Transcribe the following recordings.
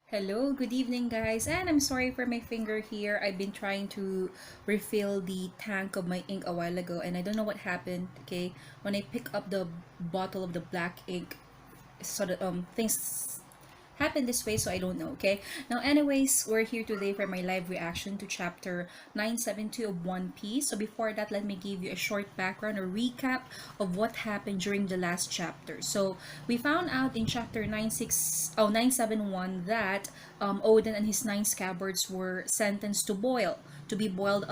Hello, good evening guys, and I'm sorry for my finger here. I've been trying to refill the tank of my ink a while ago and I don't know what happened, okay? When I pick up the bottle of the black ink, sort of things happen this way, so I don't know. Okay, now anyways, we're here today for my live reaction to chapter 972 of One Piece. So before that, let me give you a short background or recap of what happened during the last chapter. So we found out in chapter 971 that Odin and his nine scabbards were sentenced to be boiled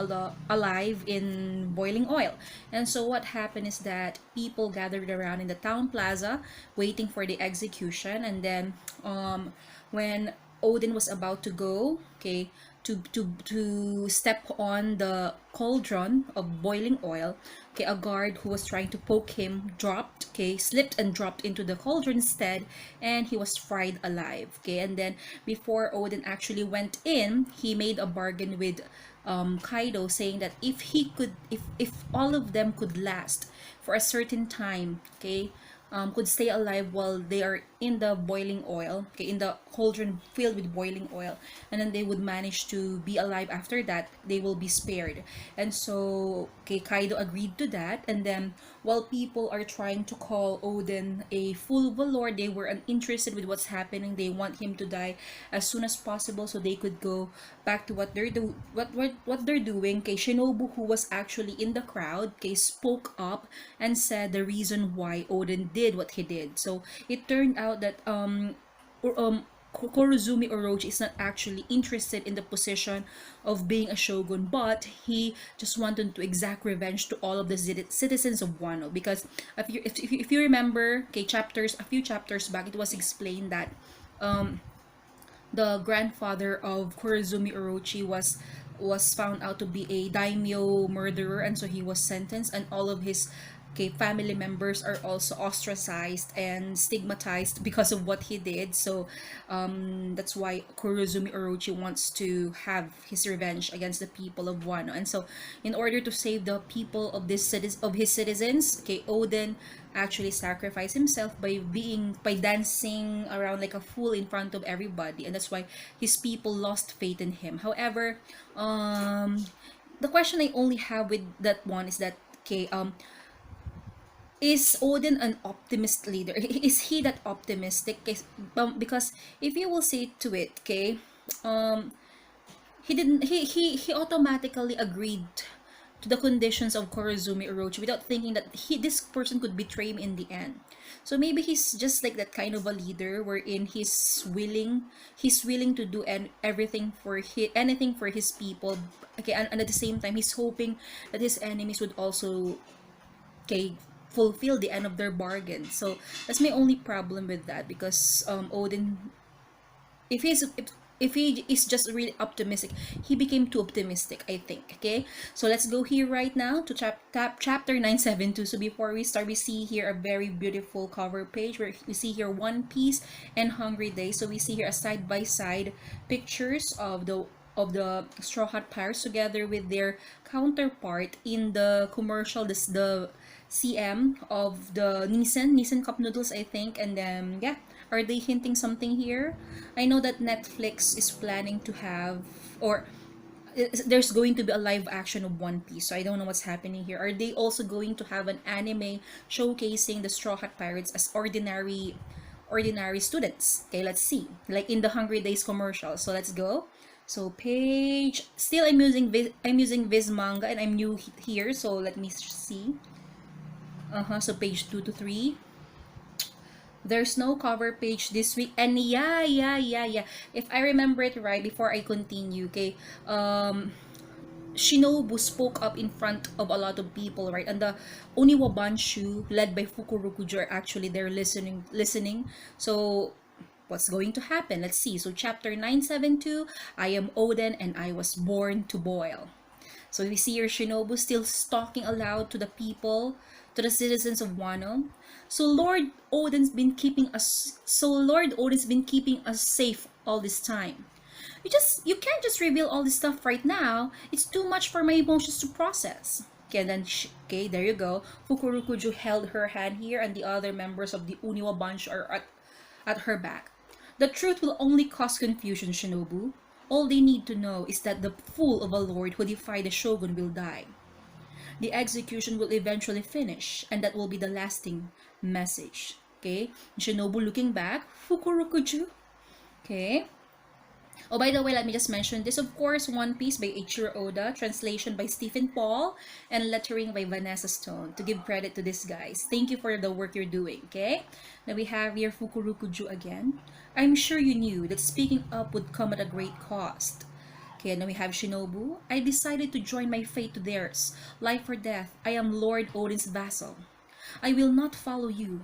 alive in boiling oil. And so what happened is that people gathered around in the town plaza waiting for the execution, and then when Odin was about to go, okay, to step on the cauldron of boiling oil, okay, a guard who was trying to poke him dropped, okay, slipped and dropped into the cauldron instead, and he was fried alive, okay. And then before Odin actually went in, he made a bargain with Kaido, saying that if all of them could last for a certain time, okay, could stay alive while they are in the boiling oil, okay, in the cauldron filled with boiling oil, and then they would manage to be alive after that, they will be spared. And so, okay, Kaido agreed to that, and then while people are trying to call Odin a fool of a lord, they were uninterested with what's happening. They want him to die as soon as possible so they could go back to what they're doing. Okay, Shinobu, who was actually in the crowd, okay, spoke up and said the reason why Odin did what he did. So it turned out that or- um Kurozumi Orochi is not actually interested in the position of being a shogun, but he just wanted to exact revenge to all of the citizens of Wano. Because if you remember, okay, a few chapters back, it was explained that the grandfather of Kurozumi Orochi was found out to be a daimyo murderer, and so he was sentenced, and all of his, okay, family members are also ostracized and stigmatized because of what he did. So that's why Kurozumi Orochi wants to have his revenge against the people of Wano. And so in order to save the people of his citizens, okay, Oden actually sacrificed himself by dancing around like a fool in front of everybody, and that's why his people lost faith in him. However, the question I only have with that one is that, okay, is Odin an optimist leader? Is he that optimistic? Because if you will see to it, okay, um he didn't he automatically agreed to the conditions of Kurozumi Orochi without thinking that this person could betray him in the end. So maybe he's just like that kind of a leader wherein he's willing to do everything for anything for his people. Okay, and at the same time he's hoping that his enemies would also, okay, fulfill the end of their bargain. So that's my only problem with that, because Odin, if he's if he is just really optimistic, he became too optimistic, I think. Okay, so let's go here right now to chapter 972. So before we start, we see here a very beautiful cover page where we see here One Piece and Hungry Days. So we see here a side by side pictures of the Straw Hat Pirates together with their counterpart in the commercial, the CM of the Nissan Cup Noodles, I think. And then yeah, are they hinting something here? I know that Netflix is planning to have, or there's going to be a live action of One Piece. So I don't know what's happening here. Are they also going to have an anime showcasing the Straw Hat Pirates as ordinary students? Okay, let's see. Like in the Hungry Days commercial. So let's go. So page, still I'm using Viz Manga, and I'm new here, so let me see. So page 2 to 3. There's no cover page this week. And yeah. If I remember it right, before I continue, okay, Shinobu spoke up in front of a lot of people, right? And the Oniwa Banshu, led by Fukurokujo, are actually there listening. So what's going to happen? Let's see. So chapter 972, I am Oden and I was born to boil. So we see here Shinobu still talking aloud to the people, to the citizens of Wano. Lord Odin's been keeping us safe all this time. You can't just reveal all this stuff right now. It's too much for my emotions to process. Okay, okay, there you go. Fukurokuju held her hand here, and the other members of the Uniwa bunch are at her back. The truth will only cause confusion, Shinobu. All they need to know is that the fool of a lord who defied the shogun will die. The execution will eventually finish, and that will be the lasting message. Okay? Shinobu looking back, Fukurokuju. Okay? Oh, by the way, let me just mention this, of course, One Piece by Eiichiro Oda, translation by Stephen Paul, and lettering by Vanessa Stone. To give credit to these guys. Thank you for the work you're doing, okay? Now we have here Fukurokuju again. I'm sure you knew that speaking up would come at a great cost. Okay, and then we have Shinobu. I decided to join my fate to theirs. Life or death, I am Lord Odin's vassal. I will not follow you.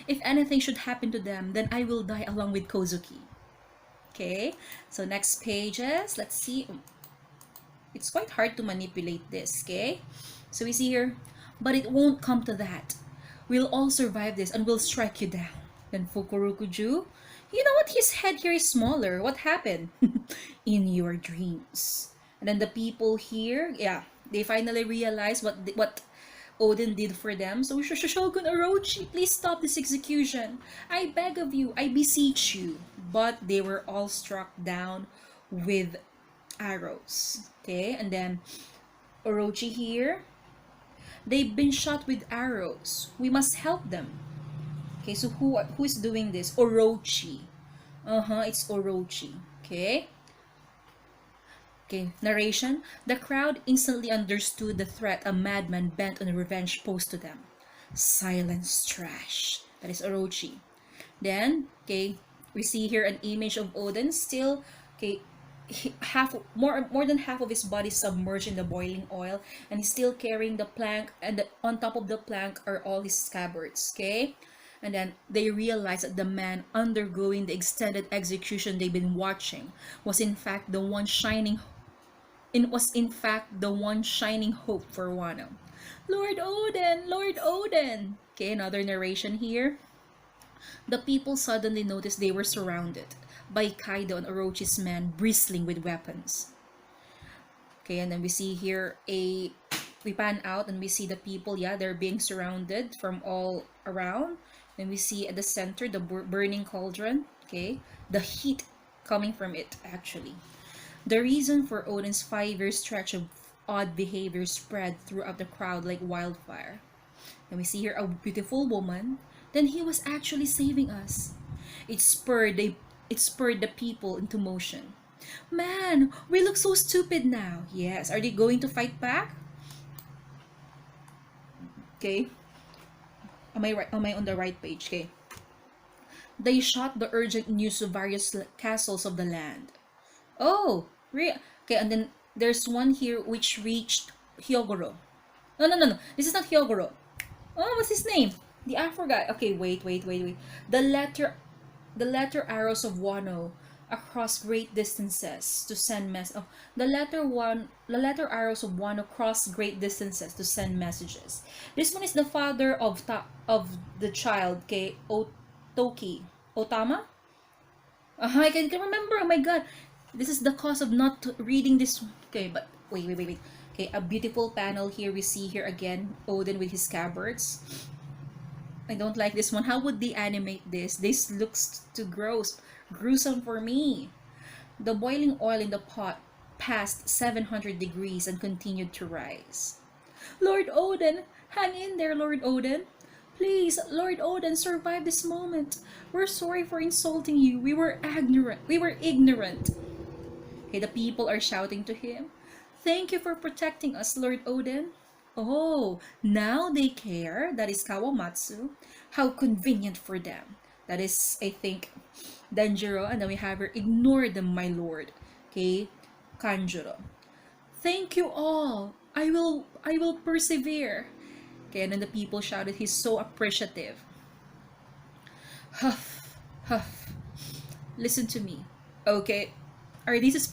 If anything should happen to them, then I will die along with Kozuki. Okay, so next pages, let's see. It's quite hard to manipulate this, okay? So we see here, but it won't come to that. We'll all survive this and we'll strike you down. Then Fukurokuju, you know what? His head here is smaller. What happened? In your dreams. And then the people here, yeah, they finally realize what Odin did for them. So Shogun Orochi, please stop this execution. I beg of you, I beseech you. But they were all struck down with arrows. Okay, and then Orochi here, they've been shot with arrows. We must help them. Okay, so who is doing this? Orochi. It's Orochi. Okay. Okay, narration. The crowd instantly understood the threat a madman bent on revenge posed to them. Silence, trash. That is Orochi. Then, okay, we see here an image of Odin still, okay, more than half of his body submerged in the boiling oil, and he's still carrying the plank, and on top of the plank are all his scabbards, okay? And then they realized that the man undergoing the extended execution they've been watching was in fact the one shining hope for Wano. Lord Odin, Lord Odin. Okay, another narration here. The people suddenly noticed they were surrounded by Kaido and Orochi's men bristling with weapons. Okay, and then we see here we pan out and we see the people, yeah, they're being surrounded from all around. Then we see at the center the burning cauldron, okay, the heat coming from it actually. The reason for Odin's 5-year stretch of odd behavior spread throughout the crowd like wildfire. And we see here a beautiful woman. Then he was actually saving us. It spurred the people into motion. Man, we look so stupid now. Yes, are they going to fight back? Okay. Am I right? Am I on the right page? Okay. They shot the urgent news to various castles of the land. Oh, okay, and then there's one here which reached Hyogoro. No. This is not Hyogoro. Oh, what's his name? I forgot. Okay, wait. The letter arrows of Wano across great distances to send the letter arrows of Wano cross great distances to send messages. This one is the father of the child, okay, Otama. I can remember. Oh my god. This is the cause of not reading this. Okay, but wait. Okay, a beautiful panel here. We see here again Odin with his scabbards. I don't like this one. How would they animate this? This looks too gruesome for me. The boiling oil in the pot passed 700 degrees and continued to rise. Lord Odin, hang in there, Lord Odin. Please, Lord Odin, survive this moment. We're sorry for insulting you. We were ignorant. Okay, the people are shouting to him. Thank you for protecting us, Lord Odin. Oh, now they care. That is Kawamatsu. How convenient for them. That is, I think, Danjiro. And then we have her, ignore them, my lord. Okay, Kanjuro. Thank you all. I will persevere. Okay, and then the people shouted, he's so appreciative. Huff. Listen to me. Okay. Are these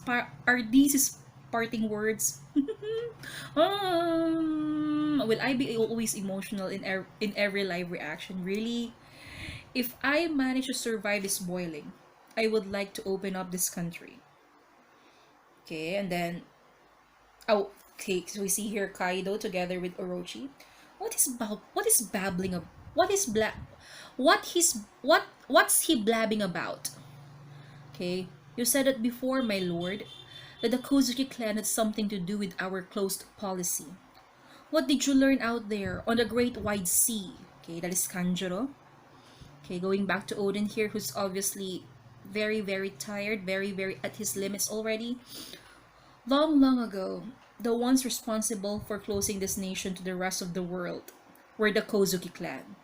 parting words? Will I be always emotional in every live reaction? Really? If I manage to survive this boiling, I would like to open up this country. Okay, and then okay, so we see here Kaido together with Orochi. What's he blabbing about? Okay, you said it before, my lord, that the Kozuki clan had something to do with our closed policy. What did you learn out there on the great wide sea? Okay, that is Kanjuro. Okay, going back to Odin here, who's obviously very, very tired, very, very at his limits already. Long, long ago, the ones responsible for closing this nation to the rest of the world were the Kozuki clan.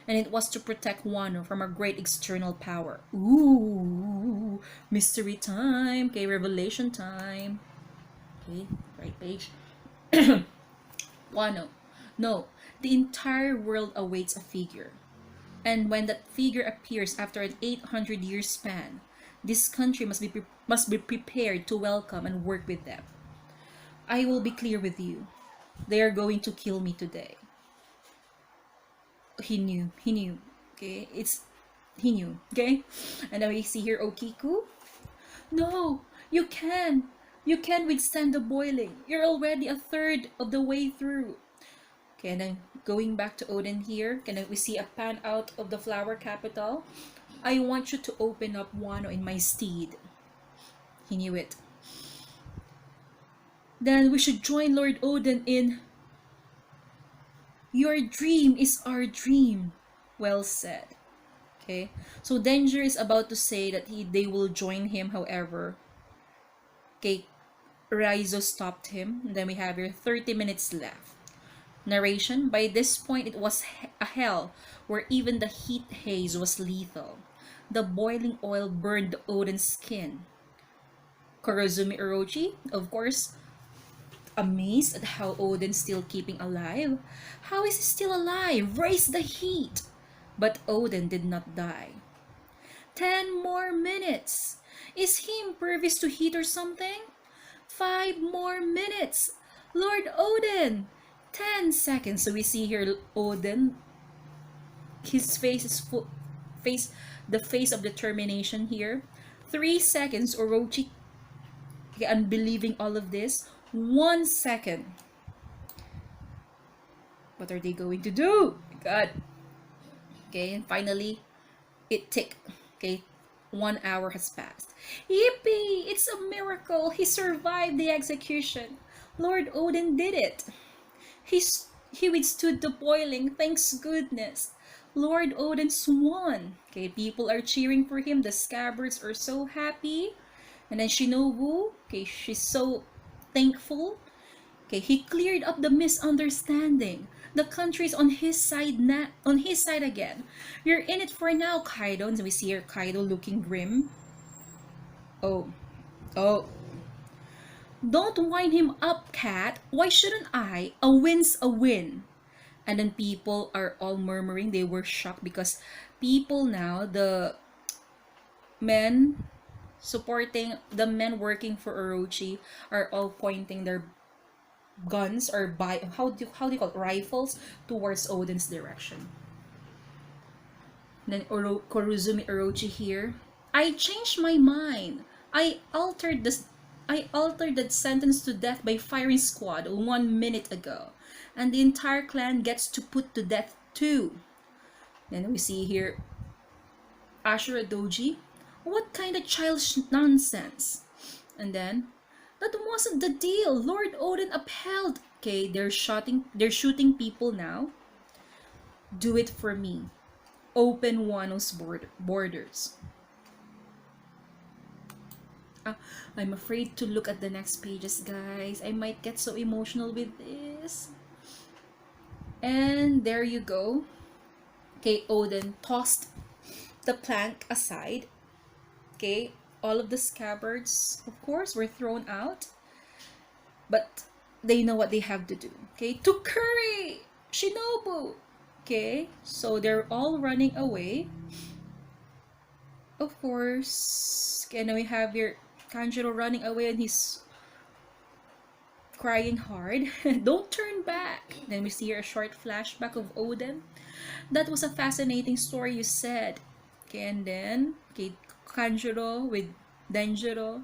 And it was to protect Wano from a great external power. Ooh, mystery time. Okay, revelation time. Okay, right page. Wano. No, the entire world awaits a figure. And when that figure appears after an 800-year span, this country must be prepared to welcome and work with them. I will be clear with you. They are going to kill me today. He knew. Okay, he knew. Okay, and now we see here Okiku. No, you can withstand the boiling. You're already a third of the way through. Okay, and then going back to Odin here, can we see a pan out of the flower capital? I want you to open up Wano in my steed. He knew it. Then we should join Lord Odin in. Your dream is our dream. Well said. Okay, so Danger is about to say that they will join him, however. Okay, Raizo stopped him. And then we have here 30 minutes left. Narration, by this point it was a hell where even the heat haze was lethal. The boiling oil burned Odin's skin. Kurozumi Orochi, of course, amazed at how Odin's still keeping alive. How is he still alive? Raise the heat! But Odin did not die. 10 more minutes! Is he impervious to heat or something? 5 more minutes! Lord Odin! 10 seconds. So we see here Odin. His face is the face of determination here. 3 seconds. Orochi, unbelieving all of this. 1 second. What are they going to do? God. Okay, and finally, it ticked. Okay, 1 hour has passed. Yippee! It's a miracle. He survived the execution. Lord Odin did it. He withstood the boiling, thanks goodness. Lord Odin won. Okay, people are cheering for him. The scabbards are so happy. And then Shinobu, okay, she's so thankful. Okay, he cleared up the misunderstanding. The country's on his side again. You're in it for now, Kaido. And we see here Kaido looking grim. Oh. Don't wind him up, cat. Why shouldn't I? A win's a win. And then people are all murmuring. They were shocked because people now, the men working for Orochi are all pointing their guns or how do you call it, rifles towards Odin's direction. And then Kurozumi Orochi here. I changed my mind. I altered the sentence to death by firing squad 1 minute ago. And the entire clan gets to put to death too. Then we see here Ashura Doji. What kind of childish nonsense? And then, that wasn't the deal. Lord Odin upheld. Okay, they're shooting people now. Do it for me. Open Wano's borders. I'm afraid to look at the next pages, guys. I might get so emotional with this. And there you go. Okay, Odin tossed the plank aside. Okay, all of the scabbards, of course, were thrown out. But they know what they have to do. Okay, to curry! Shinobu! Okay, so they're all running away. Of course. Okay, now we have here Kanjuro running away and he's crying hard. Don't turn back. Then we see here a short flashback of Odin. That was a fascinating story, you said. Okay, and then Kanjuro with Denjiro.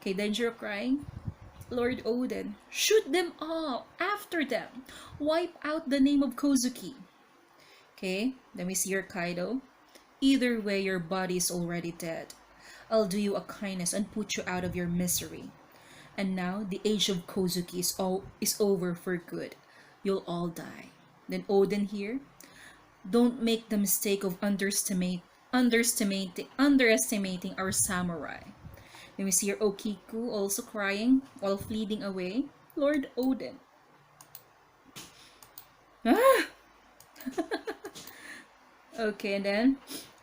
Okay, Denjiro crying. Lord Odin, shoot them all after them. Wipe out the name of Kozuki. Okay, then we see here Kaido. Either way, your body is already dead. I'll do you a kindness and put you out of your misery. And now the age of Kozuki is over for good. You'll all die. Then Odin here, don't make the mistake of underestimating our samurai. Then we see your Okiku also crying while fleeing away. Lord Odin. Ah! Okay, and then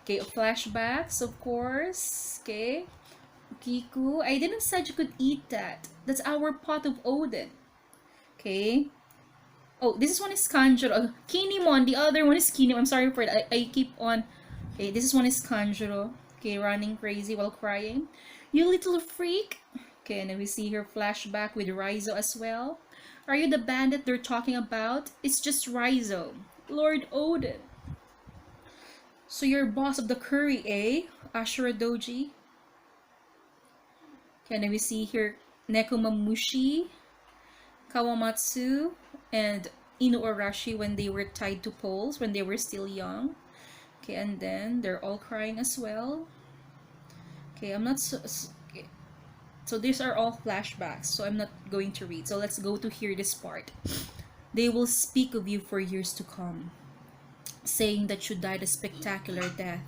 okay, flashbacks, of course. Okay. Kiku, I didn't said you could eat that. That's our pot of Odin. Okay. Oh, this one is Kanjuro. Kinemon, the other one is Kinemon. I'm sorry for that. I keep on. Okay, this one is Kanjuro. Okay, running crazy while crying. You little freak. Okay, and then we see her flashback with Raizo as well. Are you the bandit they're talking about? It's just Raizo. Lord Odin. So you're boss of the curry, eh? Ashura Doji. Okay, and then we see here Nekomamushi, Kawamatsu, and Inuarashi when they were tied to poles when they were still young. Okay, and then they're all crying as well. Okay, I'm not okay. So these are all flashbacks, so I'm not going to read. So let's go to hear this part. They will speak of you for years to come, saying that you died a spectacular death.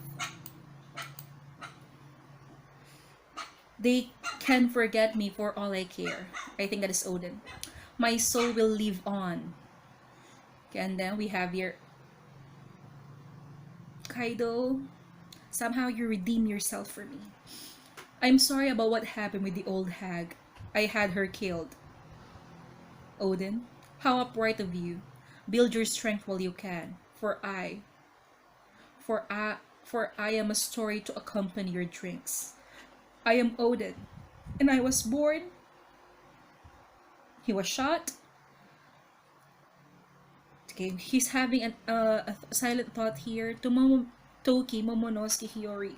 They can forget me for all I care. I think that is Odin. My soul will live on. Okay, and then we have here Kaido. Somehow you redeem yourself for me. I'm sorry about what happened with the old hag. I had her killed. Odin, how upright of you. Build your strength while you can. For I am a story to accompany your drinks. I am Odin, and I was born. He was shot. Okay, he's having a silent thought here. Toki Momonosuke Hiyori.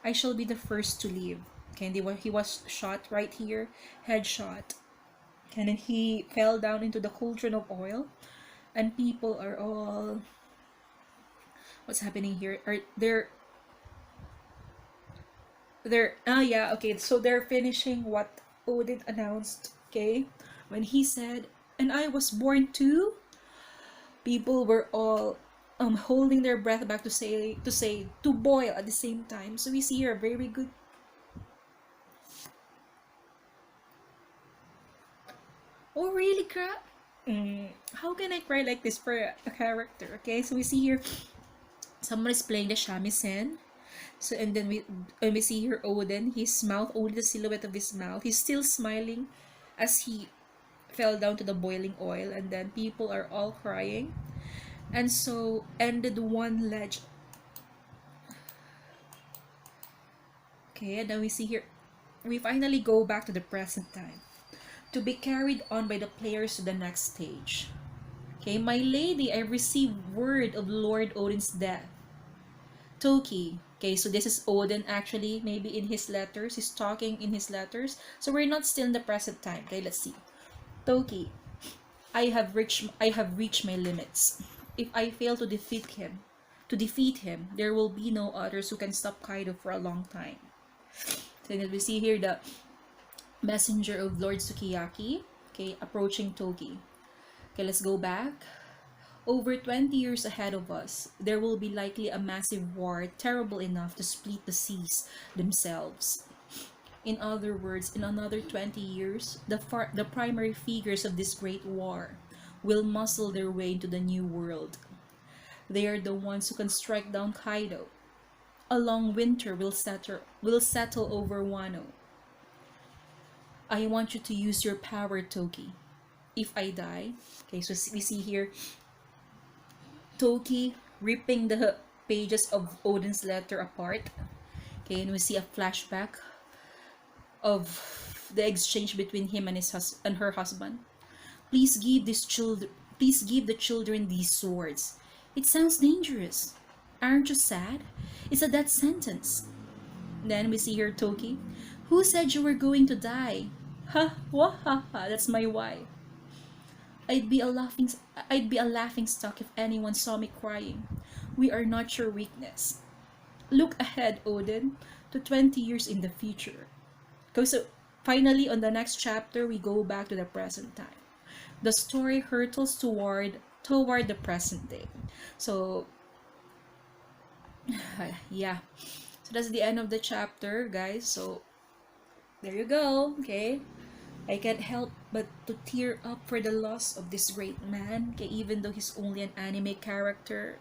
I shall be the first to leave. Okay, and he was shot right here, headshot. And then he fell down into the cauldron of oil. And people are all... What's happening here? Yeah, okay, so they're finishing what Odin announced, okay? When he said, and I was born too? People were all holding their breath back to boil at the same time. So we see here a very good... Oh really, crap? How can I cry like this for a character? Okay, so we see here someone is playing the shamisen. So and then when we see here Odin, his mouth, only the silhouette of his mouth, he's still smiling as he fell down to the boiling oil, and then people are all crying. And so ended one legend. Okay, and then we see here, we finally go back to the present time, to be carried on by the players to the next stage. Okay, my lady, I received word of Lord Odin's death. Toki. Okay, so this is Odin actually, maybe in his letters, he's talking in his letters. So we're not still in the present time. Okay, let's see. Toki, I have reached my limits. If I fail to defeat him, there will be no others who can stop Kaido for a long time. So then we see here the messenger of Lord Sukiyaki, okay, approaching Toki. Okay, let's go back. Over 20 years ahead of us, there will be likely a massive war terrible enough to split the seas themselves. In other words, in another 20 years, the primary figures of this great war will muscle their way into the new world. They are the ones who can strike down Kaido. A long winter will settle over Wano. I want you to use your power, Toki. If I die, okay, so we see here Toki ripping the pages of Odin's letter apart. Okay, and we see a flashback of the exchange between him and her husband. Please give the children these swords. It sounds dangerous. Aren't you sad? It's a death sentence. Then we see here Toki. Who said you were going to die? Ha, wah, ha, ha, that's my wife. I'd be a laughing stock if anyone saw me crying. We are not your weakness. Look ahead, Odin. to 20 years in the future. So finally, on the next chapter, we go back to the present time. The story hurtles toward the present day. So yeah, so that's the end of the chapter, guys. So there you go. Okay, I can't help but to tear up for the loss of this great man. Okay, even though he's only an anime character.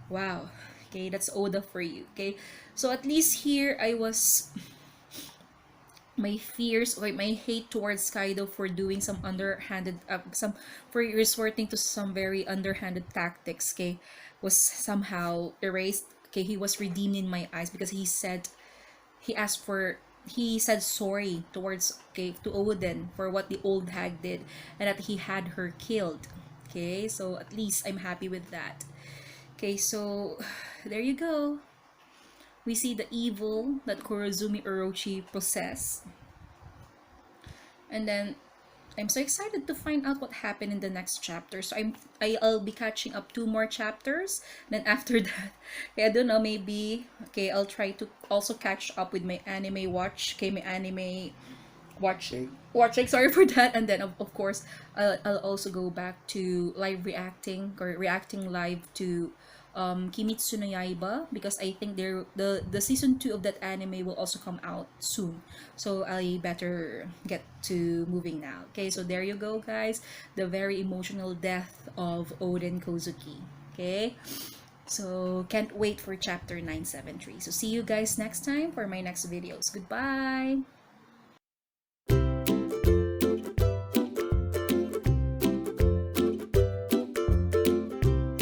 Wow. Okay, that's Oda for you. Okay, so at least here I was, my fears or my hate towards Kaido for doing some underhanded some for resorting to some very underhanded tactics, okay, was somehow erased. Okay, he was redeemed in my eyes because he said sorry towards, okay, to Odin for what the old hag did, and that he had her killed. Okay, so at least I'm happy with that. Okay, so there you go. We see the evil that Kurozumi Orochi possess. And then I'm so excited to find out what happened in the next chapter. So I'll be catching up 2 more chapters. Then after that, okay, I don't know, maybe, okay, I'll try to also catch up with my anime watch. Okay, my anime watching. Sorry for that. And then of course, I'll also go back to live reacting or reacting live to Kimetsu no Yaiba, because I think the season 2 of that anime will also come out soon. So I better get to moving now. Okay, so there you go, guys. The very emotional death of Oden Kozuki. Okay, so can't wait for chapter 973. So see you guys next time for my next videos. Goodbye.